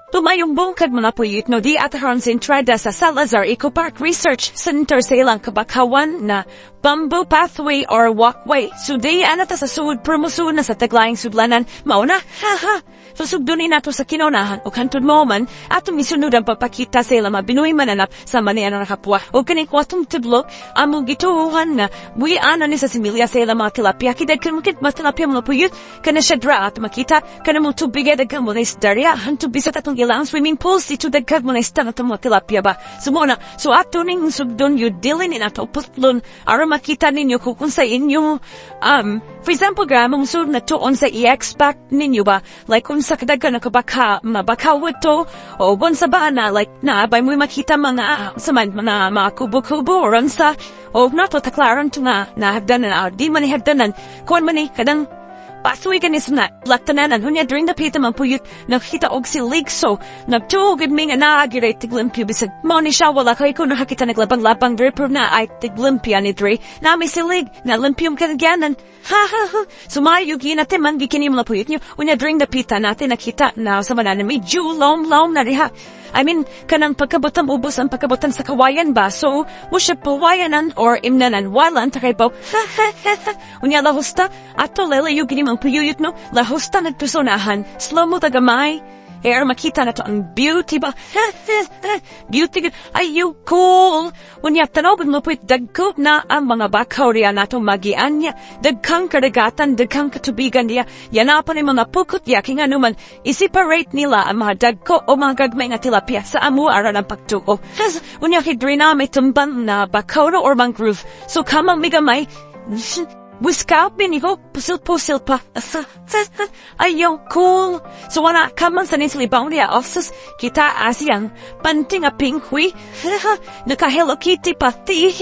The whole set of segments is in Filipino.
Tumayumbong kag mga puyit no di ataharon sa entrada sa Salazar Eco Park Research Center sa ilang kabakawan na bamboo pathway or walkway. So di anata sa suod promosun na sa taglaing sudlanan mauna. Haha. So sugdunin nato sa kinonahan o kantod mo man atong misunod ang papakita sa ilang mabinuy mananap sa manian na kapwa. O kanikwatong tiblok among gituuhan na buwian ni sa similya sa ilang mga tilapia. Kidad kanmukit mga tilapia mga puyit kana siya dra at makita kana mong tubigay dagang mula isdarya hanto bisat atong ilang swimming pools ito dagkag mula istan atong mga tilapia ba. Sumuna, so ato ning sugdun yu dilin in ato putlon ara makita ninyo kung sa inyo for example mong sud na tuon sa i-expect ninyo ba like kung sa kadagan na mabakawad to o bon sa ba na like na bay mo makita mga mga kubo-kubo o ransa o nato taklaran to na hagdanan di man hagdanan kuan man kadang pasuy kanis na laktanan hunya during the pita man puyut nakita og silig so nagtuog mi nga naagiray tiglimpyo bisag mo ni siya wala kay kuno hakita naglabang-labang dripper na ay tiglimpyo ni dre na may silig na limpium kanaganan ha sumayo ginate man gikini mga puyut nyo hunya during the pita natin nakita na sa manan may lom na riha I mean, kanang pagkabutan ubos ang pagkabutan sa kawayan ba? So, mo siya pawayanan or imnanan walan takaybaw. Unya lahusta, ato lalayo ginimang puyuyot no, lahusta nagtusonahan, slow mo tagamay. Makita na to ang beauty ba? Beauty, ayo, cool. Unya tanawin mo po'y dagko na ang mga bakaw riya na to magian niya. Dagkang karagatan, dagkang katubigan niya. Yanapan yung mga pukot niya, kaya naman, isiparate nila ang mga dagko o mga gagmay nga tilapia sa amuara ng pagtuo. Unya hidri na may tumban na bakaw or mangrove. So kamang migamay, Wiskaw binigo, pusil pa. Ayaw, cool. So wana kaman sa nislibaw niya offices, kita asyang panting a pinghui. Naka Hello Kitty pati.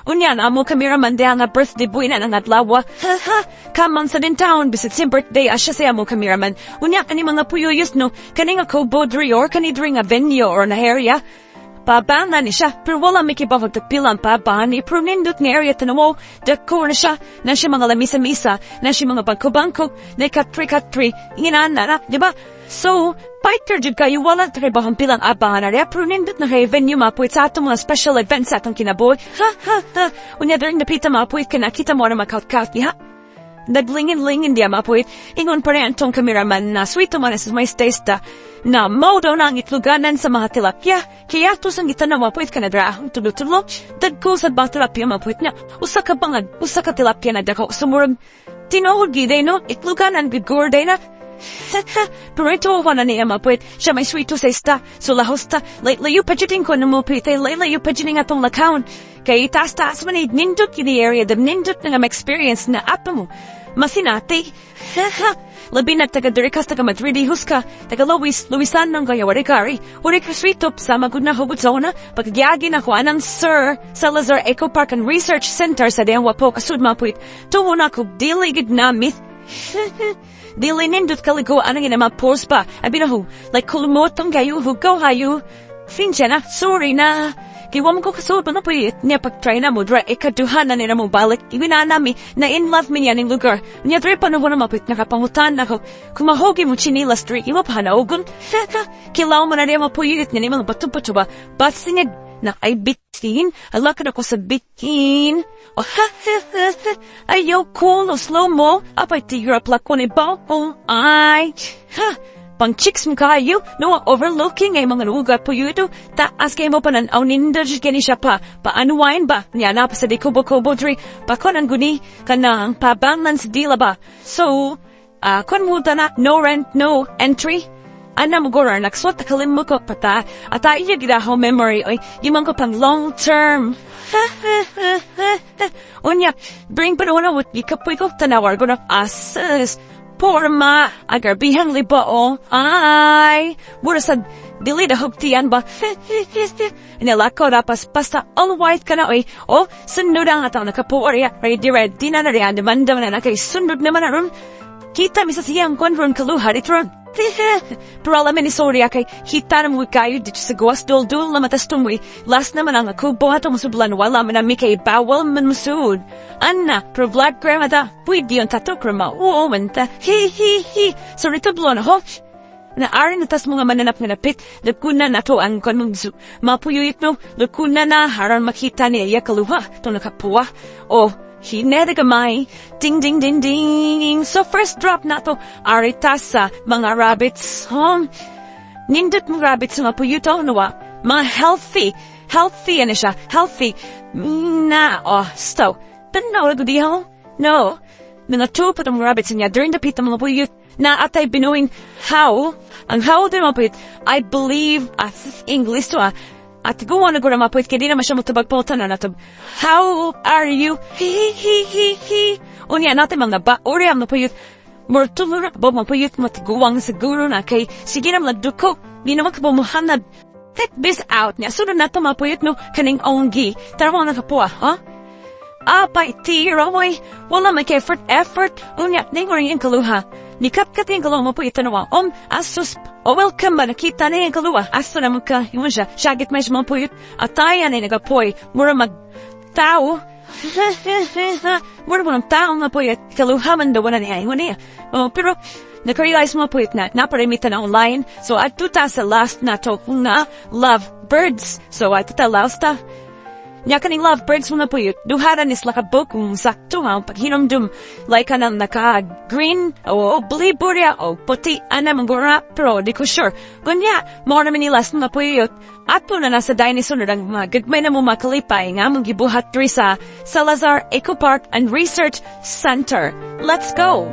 Unyan, amo kameraman dia nga birthday boy na nangadlawa. Kaman sa din town, bisit sim birthday asya sa amo kameraman. Unya, kani mga puyuyos no, kani nga kobodri or kani dring a venue or na area. Pabana ni siya, pero wala may kibawag tagpilang pabahan ni pero nindot nga area tanawo, dako na siya mga lamisa-misa, na siya mga bangko-bangko, na katri-katri, inginan na, diba? So, fighter jud kayo wala tribahang pilang abahan na rea, pero nindot na kayo venue mapuit sa atong mga special events sa atong kinaboy. Unya during napita mapuit ka nakita mo na makaut-kaut niya. Naglingin-lingin diya mapuit, ingon pa rin tong kameraman na sweet man sa may stesta na modo na ang itluganan sa mga tilapia, kaya to sang kita na mapuit ka na drahong tulo-tulo, dagko sa bang tilapia mapuit niya, usa ka tilapia na dako, sumurag, tinohod giday no, itluganan gigorday na, pero ito na niya mapuit, siya may sweet to sa ista, so lahosta, layo pa dyan ko na mapuit, layo pa dyan nga tong lakawon, kaya itaas-taas man nindot yun area, nindot na nga ma-experience na apa mo, masinati, labi na taga-Durikas, taga-Madridihus ka, taga-Luisan ng gaya warikari, warikasritop sa magud na hugot zona, pagkagyagi na ko anang Sir Salazar Eco Park and Research Center sa Diyan Wapo, kasud mapuit, tuwo na ko diligid na myth, dili nindot kaligo anang ina ma-pause pa, abi na ho, like kulumotong kayo, hugaw hayo, fincha na, sorry na, kiwa mo ko kasod na po niya pag-try na mo, dra ikaduhan na nila mo balik, iwina nami na in love mi niya ng lugar. Niya dra pa na mo na mapit nakapangutan na ko, kumahogi mo chinilas dra, iwa pa na ogun. Kilaw mo na niya mapuyit niya mga bato-bato ba, basingag na ay bitin, alakad ako sa bitin. Oh, ayaw cool, o slow mo, apay tigra plako ni ba, oh, ay, pang chicks mo kayo, no, overlooking ay mga lugar po yun, taas kayo mo pa ng aunindad gani siya pa, paanuwain ba, niya na pa sa di kubo-kubo dri, pa konan guni, kanang pabanglan sa dila ba, so, kon mo na, no rent, no entry, ana mo gora, nakswat takalim mo ko pata, at iya gidaho memory, oy, yung ko pang long term, unya, bring pa na what, ikapoy ko, tanawar ko na, asas, Porma, agar bihang libo ay, mura sa dili na hugtian ba? Inilako rapas basta all white ka na sunod ang ataw na kapuorya, ready na riyan, demanda na kay sunod naman na ron. Kita mi sa siyang konron kaluhar itron. Pero alam ni sorya kay kita na mo kayo dito sa gawas dul-dul na matas tumoy. Last naman ang akubo atong musublan wala man mi kay bawal man musud. Anna, pro vlog gramada, pwede yung tato krama, manta. Hi. So rito blon ho. Na arin natas mga mananap nga napit, lakuna na to ang kanungzu. Mapuyuyit no, lakuna na haran makita niya kaluha, to nakapuwa. O, hinere gamay, ding ding ding ding. So first drop na to, aritas sa mga rabbits. Nindot mga rabbits nga puyuto, nawa, mga healthy ano siya, healthy. Na, stow. Tanaw, gudiho? No. Mga two pa mga rabbits niya, during the pita mga puyut, na atay binuing ang how din mga puyut, I believe, English to at gawa na gura mapuyut, kaya di naman siya matabagpultan na natab. How are you? He. Unya natin mga ba, uri ang napuyut, murtulura, bo mapuyut, matiguwang siguro na kay, sige na maladuko, di naman kapamuhanad. Take this out niya, sunod na ito mapuyut no, kaning onggi, tarawa na kapuwa, Apay tira, wala may effort, unya, ningoring yung kaluha. Nikapkat yung kaluha mo po itanawa, asus, welcome ba, nakita na yung kaluha, aso naman ka, yun siya, syagit may siya po yun, atayan ay nagapoy, mura mag-tao, mura mo ng tao na po yun, kaluha man daw na niya, yun niya. Pero, nakarealize mo po yun na, naparimita na online, so at tuta sa last na to, na love birds, so at tuta last Nya kaning lovebirds mga puyut, duharan is lakabok kung sakto nga, paghinomdum, like ka na naka-green, o blue-burya, o puti, ana manggura, pero di ko sure. Kunya, more naman nilas mga puyut, at po na nasa dinosaur ang mga gagmay na mo makalipay nga mong gibuhat sa Salazar Eco Park and Research Center. Let's go!